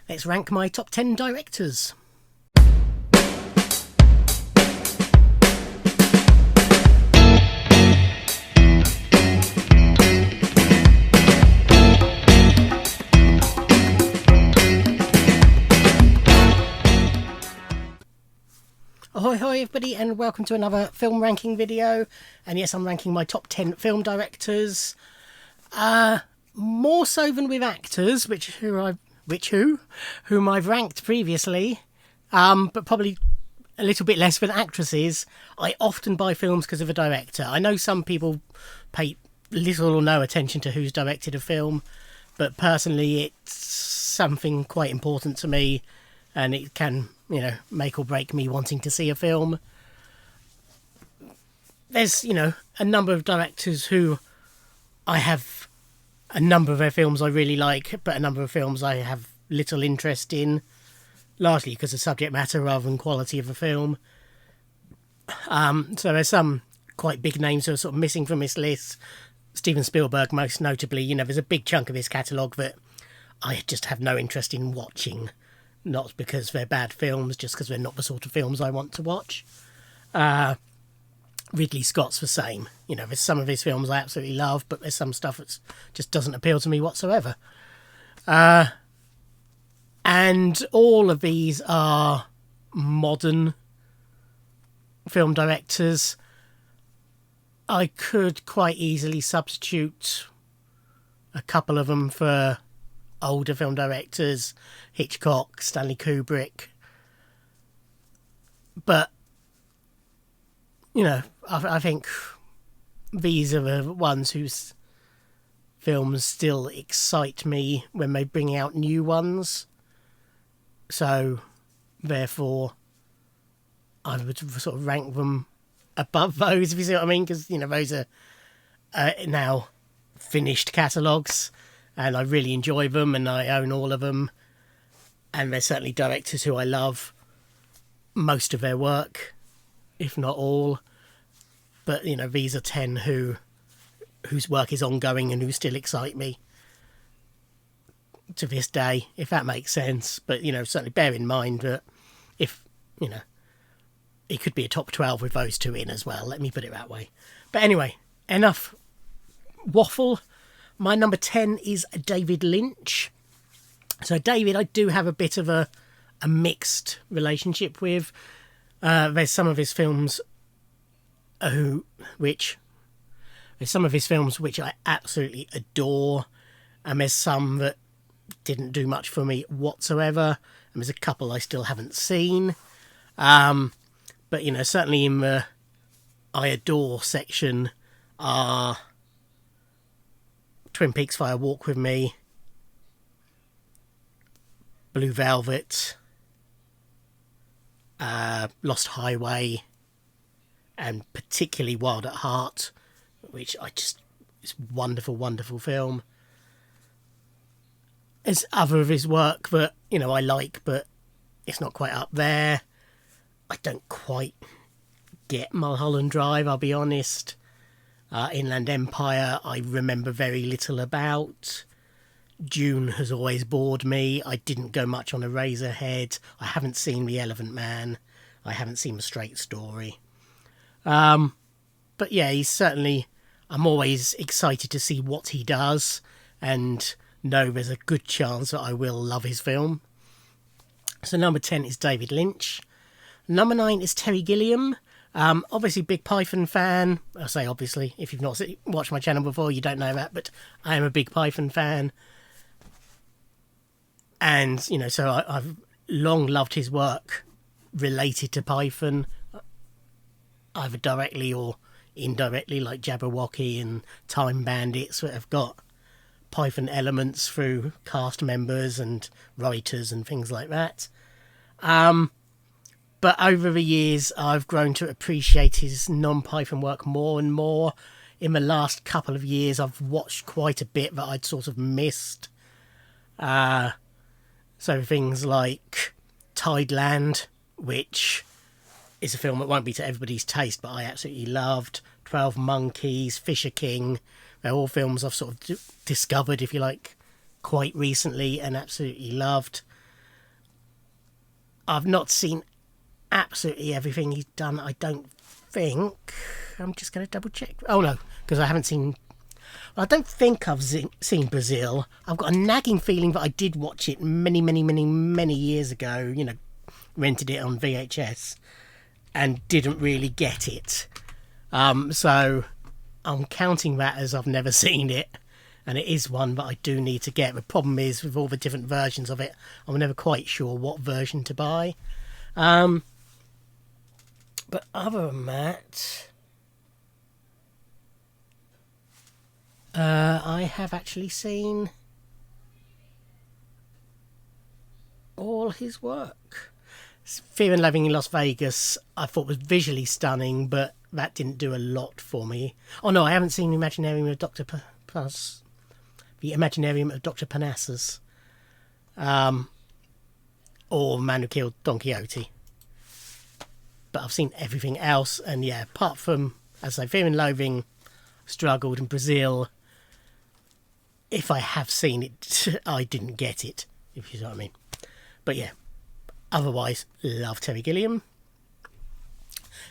Let's rank my top 10 directors. Ahoy hoy everybody, and welcome to another film ranking video. And yes, I'm ranking my top 10 film directors. More so than with actors, whom I've ranked previously, but probably a little bit less with actresses. I often buy films because of a director. I know some people pay little or no attention to who's directed a film, but personally it's something quite important to me, and it can, make or break me wanting to see a film. There's, a number of directors who I have a number of their films I really like, but a number of films I have little interest in, largely because of subject matter rather than quality of the film. So there's some quite big names who are sort of missing from this list. Steven Spielberg, most notably. There's a big chunk of his catalogue that I just have no interest in watching. Not because they're bad films, just because they're not the sort of films I want to watch. Ridley Scott's the same. There's some of his films I absolutely love, but there's some stuff that just doesn't appeal to me whatsoever. And all of these are modern film directors. I could quite easily substitute a couple of them for older film directors, Hitchcock, Stanley Kubrick. But, I think these are the ones whose films still excite me when they bring out new ones. So, therefore, I would sort of rank them above those, if you see what I mean, because, those are now finished catalogues, and I really enjoy them, and I own all of them, and they're certainly directors who I love most of their work, if not all. But, these are 10 whose work is ongoing and who still excite me to this day, if that makes sense. But, certainly bear in mind that if, it could be a top 12 with those two in as well. Let me put it that way. But anyway, enough waffle. My number 10 is David Lynch. So David, I do have a bit of a mixed relationship with. There's some of his films which I absolutely adore, and there's some that didn't do much for me whatsoever, and there's a couple I still haven't seen. But certainly in the I adore section are Twin Peaks: Fire Walk with Me, Blue Velvet, Lost Highway, and particularly Wild at Heart, which it's a wonderful, wonderful film. There's other of his work that, I like, but it's not quite up there. I don't quite get Mulholland Drive, I'll be honest. Inland Empire, I remember very little about. Dune has always bored me. I didn't go much on Eraserhead. I haven't seen The Elephant Man. I haven't seen The Straight Story. But yeah, I'm always excited to see what he does, and know there's a good chance that I will love his film. So number 10 is David Lynch. Number 9 is Terry Gilliam. Obviously big Python fan. I say obviously, if you've not watched my channel before, you don't know that, but I am a big Python fan. And, so I've long loved his work related to Python, either directly or indirectly, like Jabberwocky and Time Bandits, that have got Python elements through cast members and writers and things like that. But over the years, I've grown to appreciate his non-Python work more and more. In the last couple of years, I've watched quite a bit that I'd sort of missed. So things like Tideland, which is a film that won't be to everybody's taste, but I absolutely loved. 12 Monkeys, Fisher King. They're all films I've sort of discovered, if you like, quite recently and absolutely loved. I've not seen absolutely everything he's done, I don't think. I'm just going to double check. Oh no, because I haven't seen... I don't think I've seen Brazil. I've got a nagging feeling that I did watch it many years ago, you know, rented it on VHS and didn't really get it. So I'm counting that as I've never seen it, and it is one that I do need to get. The problem is, with all the different versions of it, I'm never quite sure what version to buy. But other than that, I have actually seen all his work. Fear and Loathing in Las Vegas, I thought was visually stunning, but that didn't do a lot for me. Oh no, I haven't seen the Imaginarium of Dr. Parnassus, or Man Who Killed Don Quixote. But I've seen everything else, and yeah, apart from, as I say, Fear and Loathing, struggled, and Brazil, if I have seen it, I didn't get it, if you know what I mean. But yeah, otherwise, love Terry Gilliam.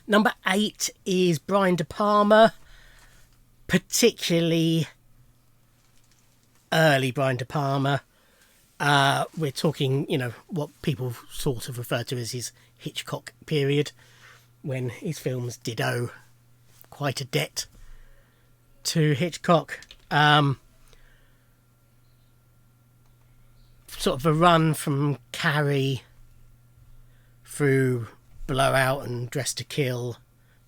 Number 8 is Brian De Palma, particularly early Brian De Palma. We're talking, you know, what people sort of refer to as his Hitchcock period, when his films did owe quite a debt to Hitchcock. Sort of a run from Carrie through Blowout and Dress to Kill,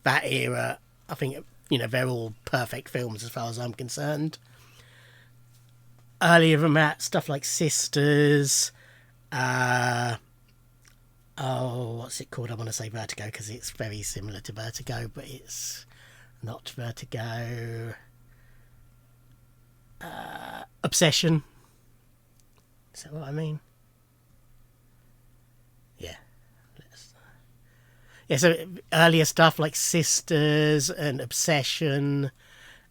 that era, I think, you know, they're all perfect films as far as I'm concerned. Earlier than that, stuff like Sisters, what's it called? I want to say Vertigo because it's very similar to Vertigo, but it's not Vertigo. Obsession. Is that what I mean? Yeah. Yeah, so earlier stuff like Sisters and Obsession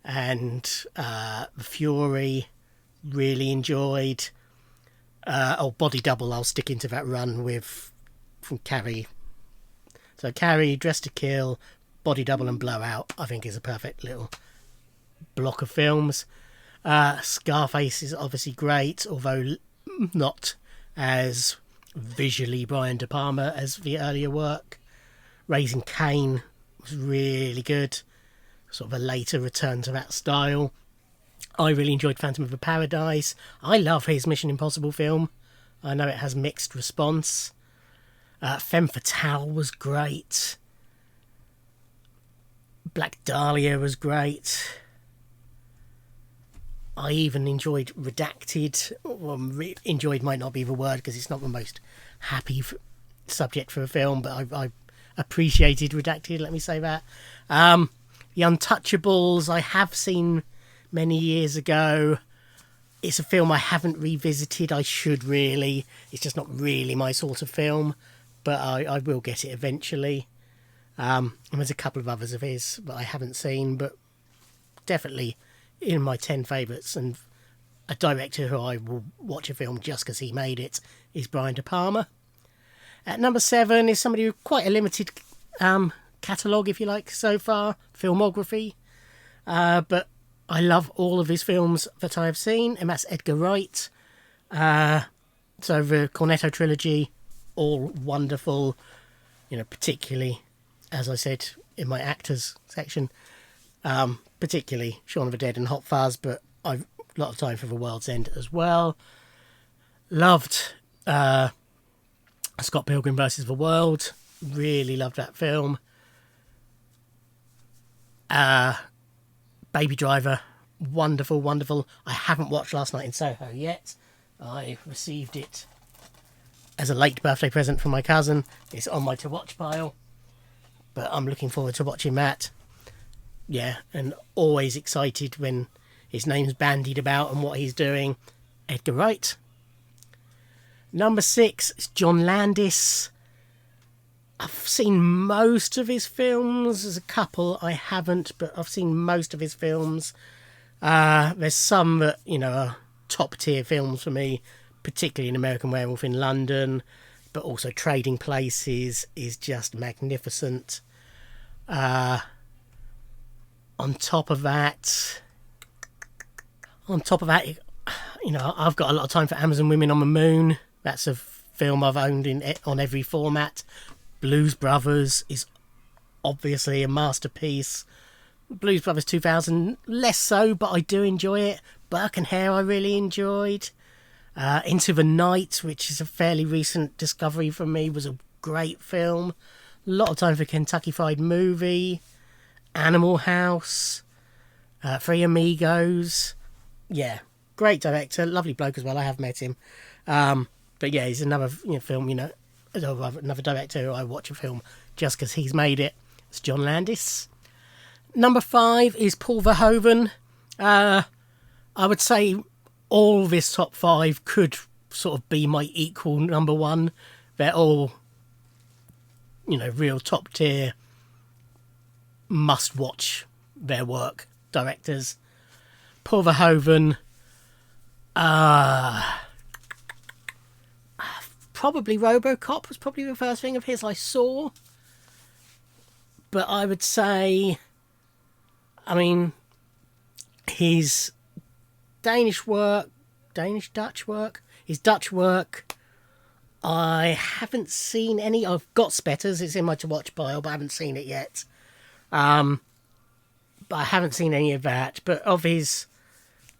and The Fury, really enjoyed. Body Double, I'll stick into that run with from Carrie. So Carrie, Dress to Kill, Body Double and Blowout, I think is a perfect little block of films. Scarface is obviously great, although not as visually Brian De Palma as the earlier work. Raising Cain was really good, sort of a later return to that style. I really enjoyed Phantom of the Paradise. I love his Mission Impossible film. I know it has mixed response. Femme Fatale was great. Black Dahlia was great. I even enjoyed Redacted. Well, enjoyed might not be the word because it's not the most happy subject for a film, but I appreciated Redacted, let me say that. The Untouchables I have seen many years ago. It's a film I haven't revisited. I should really. It's just not really my sort of film, but I will get it eventually. And there's a couple of others of his that I haven't seen, but definitely in my 10 favourites, and a director who I will watch a film just because he made it is Brian De Palma. At number 7 is somebody with quite a limited catalogue, if you like, so far, filmography. But I love all of his films that I have seen, and that's Edgar Wright. So the Cornetto trilogy, all wonderful, you know, particularly, as I said in my actors section, particularly Shaun of the Dead and Hot Fuzz, but I've a lot of time for The World's End as well. Loved Scott Pilgrim vs. the World. Really loved that film. Baby Driver. Wonderful, wonderful. I haven't watched Last Night in Soho yet. I received it as a late birthday present from my cousin. It's on my to-watch pile. But I'm looking forward to watching that. Yeah, and always excited when his name's bandied about and what he's doing. Edgar Wright. Number 6 is John Landis. I've seen most of his films. There's a couple I haven't, but I've seen most of his films. There's some that, you know, are top tier films for me, particularly An American Werewolf in London, but also Trading Places is just magnificent. On top of that, you know, I've got a lot of time for Amazon Women on the Moon. That's a film I've owned on every format. Blues Brothers is obviously a masterpiece. Blues Brothers 2000, less so, but I do enjoy it. Burke and Hare I really enjoyed. Into the Night, which is a fairly recent discovery for me, was a great film. A lot of time for Kentucky Fried Movie. Animal House. Three Amigos. Yeah, great director, lovely bloke as well. I have met him. But yeah, he's another film, another director who I watch a film just because he's made it. It's John Landis. Number 5 is Paul Verhoeven. I would say all this top 5 could sort of be my equal number 1. They're all, real top tier, must watch their work directors. Paul Verhoeven, probably RoboCop was probably the first thing of his I saw. But I would say, his Dutch work, his Dutch work, I haven't seen any. I've got Spetters, it's in my to-watch pile, but I haven't seen it yet. But I haven't seen any of that. But of his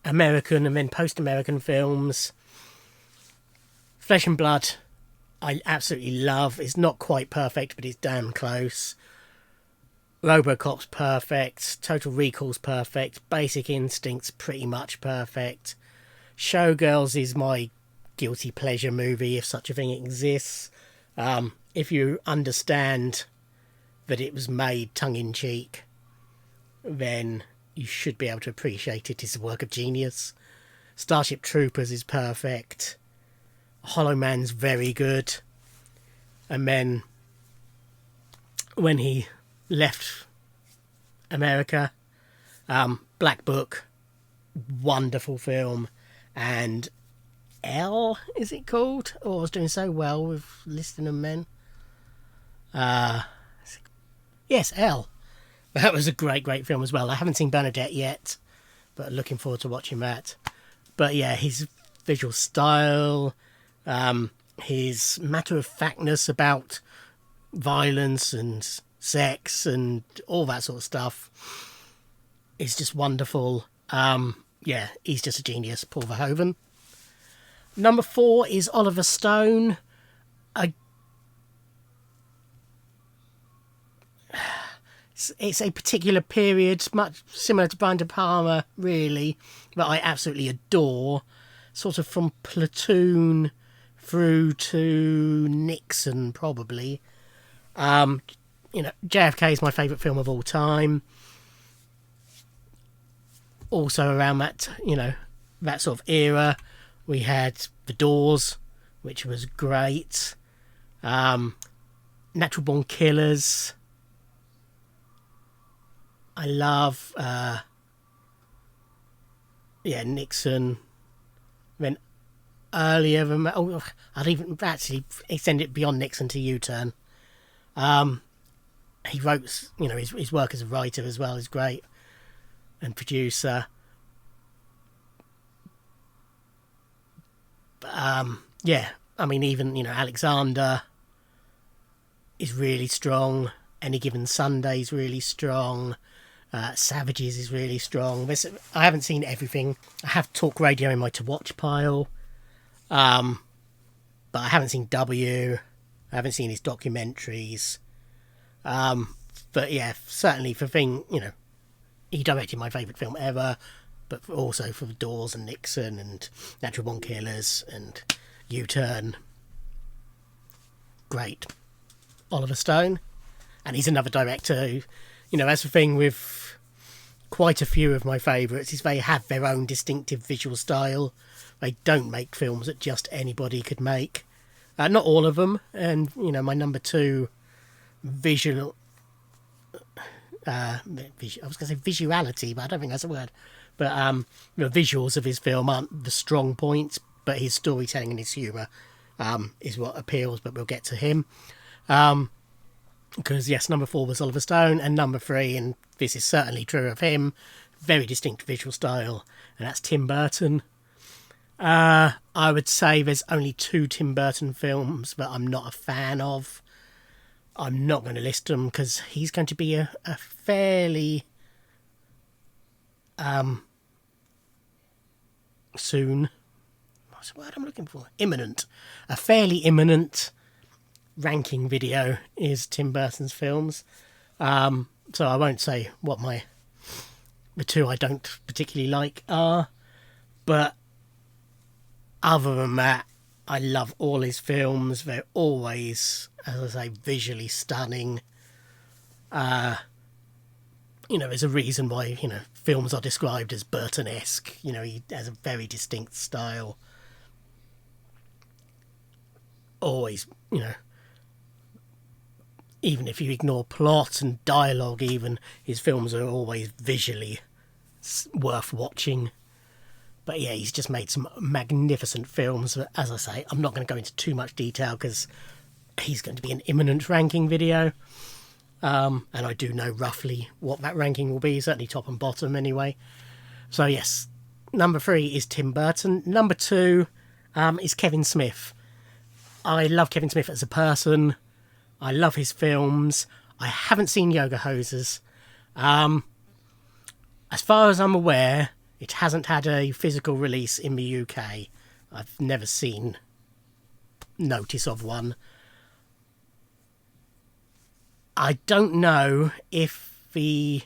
American and then post-American films, Flesh and Blood, I absolutely love. It's not quite perfect, but it's damn close. RoboCop's perfect. Total Recall's perfect. Basic Instinct's pretty much perfect. Showgirls is my guilty pleasure movie, if such a thing exists. If you understand that it was made tongue-in-cheek, then you should be able to appreciate it. It's a work of genius. Starship Troopers is perfect. Hollow Man's very good. And then when he left America, Black Book, wonderful film. And Elle, is it called? Oh, I was doing so well with listing them men. Yes, Elle. That was a great film as well. I haven't seen Bernadette yet, but looking forward to watching that. But yeah, his visual style, his matter-of-factness about violence and sex and all that sort of stuff is just wonderful. Yeah, he's just a genius, Paul Verhoeven. Number 4 is Oliver Stone. It's a particular period, much similar to Brian De Palma, really, that I absolutely adore. Sort of from Platoon through to Nixon, probably. JFK is my favourite film of all time. Also around that, that sort of era, we had The Doors, which was great. Natural Born Killers. I love, Nixon. Then earlier, I'd even actually extend it beyond Nixon to U-Turn. He wrote, his work as a writer as well is great, and producer. Even, Alexander is really strong. Any Given Sunday is really strong. Savages is really strong. I haven't seen everything. I have Talk Radio in my to-watch pile. But I haven't seen W. I haven't seen his documentaries. But yeah, certainly for he directed my favourite film ever, but also for The Doors and Nixon and Natural Born Killers and U-Turn. Great. Oliver Stone. And he's another director who, that's the thing with quite a few of my favourites, is they have their own distinctive visual style. They don't make films that just anybody could make. Not all of them. And, my number 2 visual... I was going to say visuality, but I don't think that's a word. But the visuals of his film aren't the strong points, but his storytelling and his humour is what appeals, but we'll get to him. Because, yes, number 4 was Oliver Stone, and number 3, and this is certainly true of him, very distinct visual style, and that's Tim Burton. I would say there's only 2 Tim Burton films that I'm not a fan of. I'm not going to list them because he's going to be a fairly soon. What's the word I'm looking for? Imminent. A fairly imminent ranking video is Tim Burton's films. So I won't say what the 2 I don't particularly like are, but other than that, I love all his films. They're always, as I say, visually stunning. There's a reason why, films are described as Burton-esque. He has a very distinct style. Always, even if you ignore plot and dialogue even, his films are always visually worth watching. But yeah, he's just made some magnificent films. As I say, I'm not going to go into too much detail because he's going to be an imminent ranking video. And I do know roughly what that ranking will be, certainly top and bottom anyway. So yes, number 3 is Tim Burton. Number 2 is Kevin Smith. I love Kevin Smith as a person. I love his films. I haven't seen Yoga Hosers. As far as I'm aware, it hasn't had a physical release in the UK. I've never seen notice of one. I don't know if the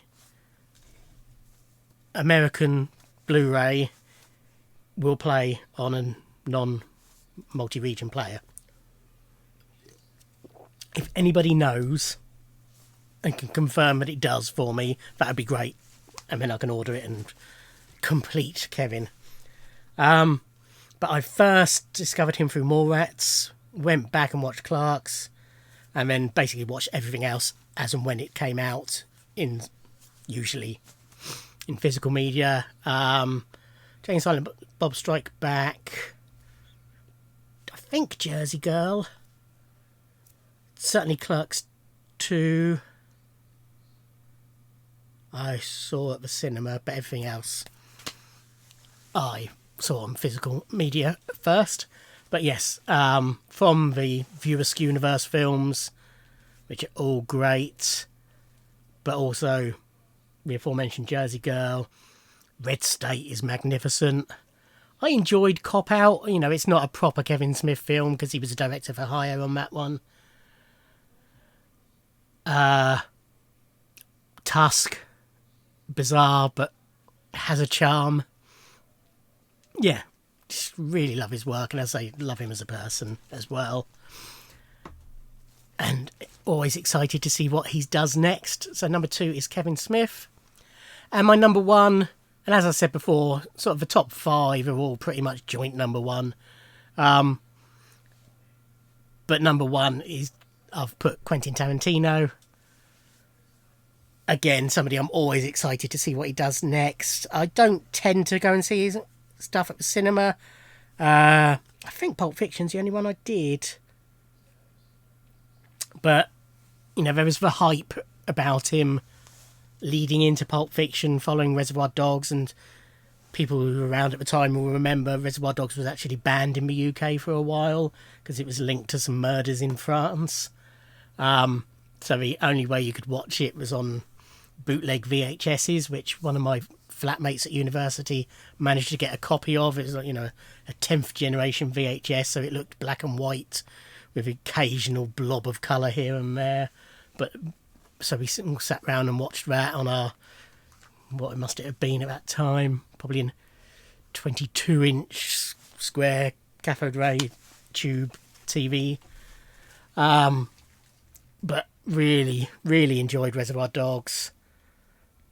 American Blu-ray will play on a non-multi-region player. If anybody knows and can confirm that it does for me, that would be great. And then I can order it and complete Kevin. But I first discovered him through Mallrats, went back and watched Clark's, and then basically watched everything else as and when it came out, usually in physical media. Jane Silent Bob Strike Back, I think Jersey Girl, certainly Clerks 2. I saw at the cinema, but everything else I saw on physical media first. But yes, from the View Askew Universe films, which are all great, but also the aforementioned Jersey Girl, Red State is magnificent. I enjoyed Cop Out. It's not a proper Kevin Smith film because he was a director for hire on that one. Tusk, bizarre, but has a charm. Yeah, just really love his work, and as I say, love him as a person as well. And always excited to see what he does next. So number 2 is Kevin Smith. And my number 1, and as I said before, sort of the top 5 are all pretty much joint number 1. But number 1 is, I've put Quentin Tarantino. Again, somebody I'm always excited to see what he does next. I don't tend to go and see his stuff at the cinema. I think Pulp Fiction's the only one I did. But, there was the hype about him leading into Pulp Fiction, following Reservoir Dogs, and people who were around at the time will remember Reservoir Dogs was actually banned in the UK for a while because it was linked to some murders in France. So the only way you could watch it was on bootleg VHSs, which one of my flatmates at university managed to get a copy of. It was like, a 10th generation VHS, so it looked black and white with occasional blob of colour here and there. But so we all sat round and watched that on our, what must it have been at that time, probably in 22-inch square cathode ray tube TV. But really, really enjoyed Reservoir Dogs.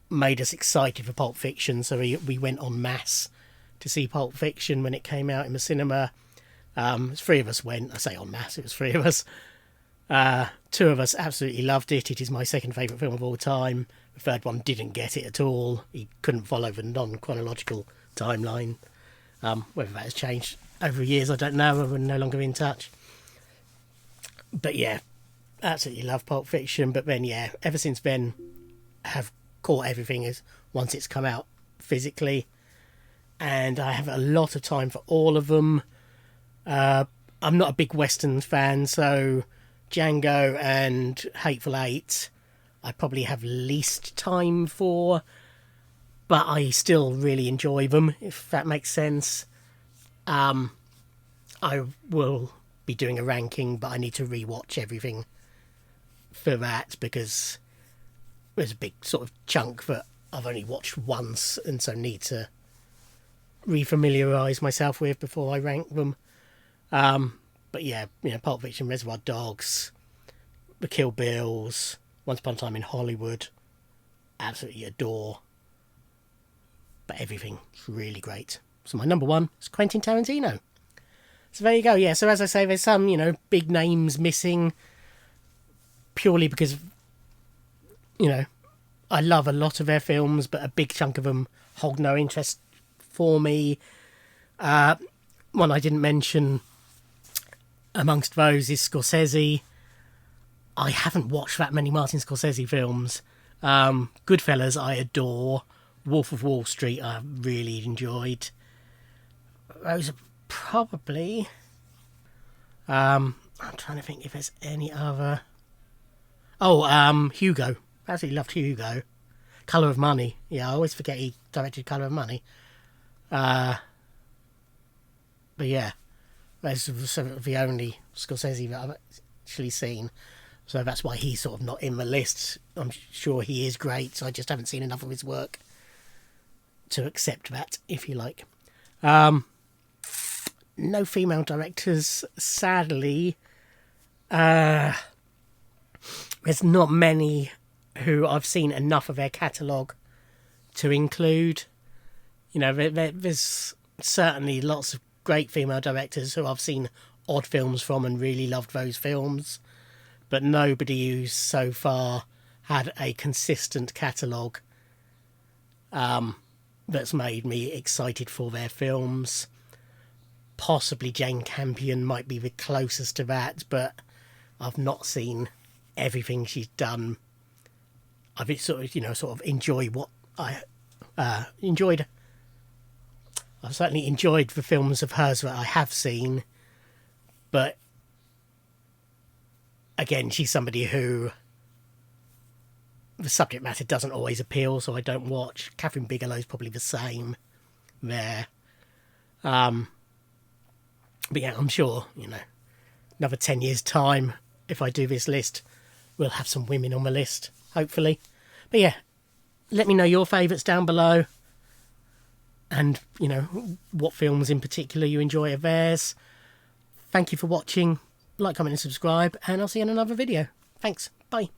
Made us excited for Pulp Fiction, so we went en masse to see Pulp Fiction when it came out in the cinema. 3 of us went. I say en masse, it was 3 of us. 2 of us absolutely loved it. It is my second favourite film of all time. The third one didn't get it at all. He couldn't follow the non-chronological timeline. Whether that has changed, over years, I don't know, we're no longer in touch. But yeah, absolutely love Pulp Fiction. But then, yeah, ever since then, have caught everything as once it's come out physically. And I have a lot of time for all of them. I'm not a big Western fan, so Django and Hateful Eight I probably have least time for, but I still really enjoy them, if that makes sense. I will be doing a ranking, but I need to rewatch everything for that, because there's a big sort of chunk that I've only watched once, and so need to refamiliarise myself with before I rank them. But yeah, Pulp Fiction, Reservoir Dogs, The Kill Bills, Once Upon a Time in Hollywood, absolutely adore. But everything's really great. So my number one is Quentin Tarantino. So there you go. Yeah, so as I say, there's some, big names missing purely because, I love a lot of their films, but a big chunk of them hold no interest for me. One I didn't mention amongst those is Scorsese. I haven't watched that many Martin Scorsese films. Goodfellas I adore. Wolf of Wall Street I really enjoyed. Those are probably... I'm trying to think if there's any other... Hugo. I absolutely loved Hugo. Colour of Money. Yeah, I always forget he directed Colour of Money. But yeah, that's sort of the only Scorsese that I've actually seen. So that's why he's sort of not in the list. I'm sure he is great, so I just haven't seen enough of his work to accept that, if you like. No female directors, sadly. There's not many who I've seen enough of their catalogue to include. There's certainly lots of great female directors who I've seen odd films from and really loved those films, but nobody who's so far had a consistent catalogue that's made me excited for their films. Possibly Jane Campion might be the closest to that, but I've not seen everything she's done. I've sort of enjoyed what I enjoyed. I've certainly enjoyed the films of hers that I have seen, but again, she's somebody who the subject matter doesn't always appeal, so I don't watch. Catherine Bigelow's probably the same there. But yeah, I'm sure, another 10 years' time, if I do this list, we'll have some women on the list, hopefully. But yeah, let me know your favourites down below. And, what films in particular you enjoy of theirs. Thank you for watching. Like, comment and subscribe. And I'll see you in another video. Thanks. Bye.